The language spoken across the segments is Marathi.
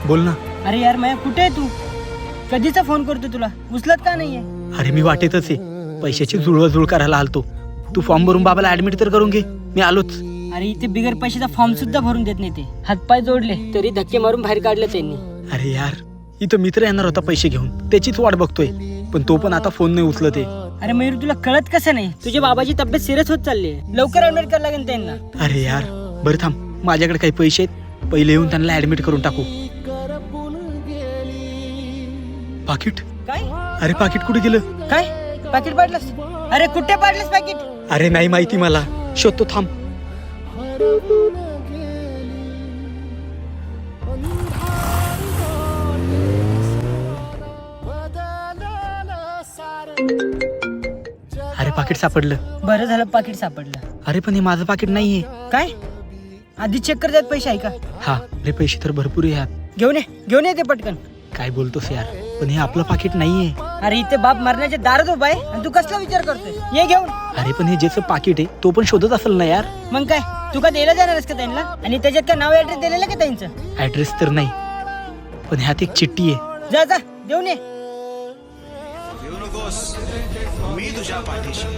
बोल ना. अरे यार मया कुठे आहे तू? कधीचा फोन करतो तुला, उचलत का नाहीये? अरे मी वाटेतच आहे, पैशाची जुळवाजुळ करायला आलतो. तू फॉर्म भरून बाबाला ऍडमिट तर करून घे, मी आलोच. अरे इथे बिगर पैशाचा फॉर्म सुद्धा भरून देत नाही ते. हातपाय जोडले तरी धक्के मारून बाहेर काढले त्यांनी. अरे यार, इथं मित्र येणार होता पैसे घेऊन, त्याचीच वाट बघतोय, पण तो पण आता फोन नाही उचलत आहे. अरे मयूर तुला कळत कसं नाही? तुझ्या बाबाची तब्येत सिरियस होत चालली आहे, लवकर ऍडमिट करायला लागेल त्यांना. अरे यार बरं थांब, माझ्याकडे काही पैसे आहेत, पहिले येऊन त्यांना ऍडमिट करून टाकू. पाकिट? काय? अरे पाकिट कुठे गेलं? काय पाकिट पाडलंस? अरे कुठे पाडलंस पाकिट? अरे नाही माहिती मला, शोधतो थांब. अरे पाकिट सापडलं. बरं झालं पाकिट सापडलं. अरे पण हे माझं पाकिट नाहीये. काय? आधी चेक कर, त्यात पैसे आहे का? हा, अरे पैसे तर भरपूर आहे यात. घेऊन ये ते पटकन. काय बोलतोस यार, पण हे आपलं पाकिट नाहीये. अरे इथे बाप मरण्याच्या दारात उभा आहे आणि तू कसला विचार करतोय? ये घेऊन. अरे पण हे ज्याचं पाकिट आहे तो पण शोधत असेल ना यार. मग काय, तू का द्यायला जाणारस का त्यांना? आणि त्याच्यात काय नाव ऍड्रेस दिलेलं का त्यांचं? ऍड्रेस तर नाही, पण ह्यात एक चिठ्ठी आहे. जा जा देऊन ये. येऊ नकोस, मी तुझ्या पाठीशी.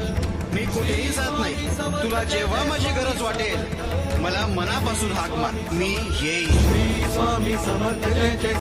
मी कुठेही जात नाही. तुला जेव्हा माझी गरज वाटेल मला मनापासून हाक मार, मी येईन.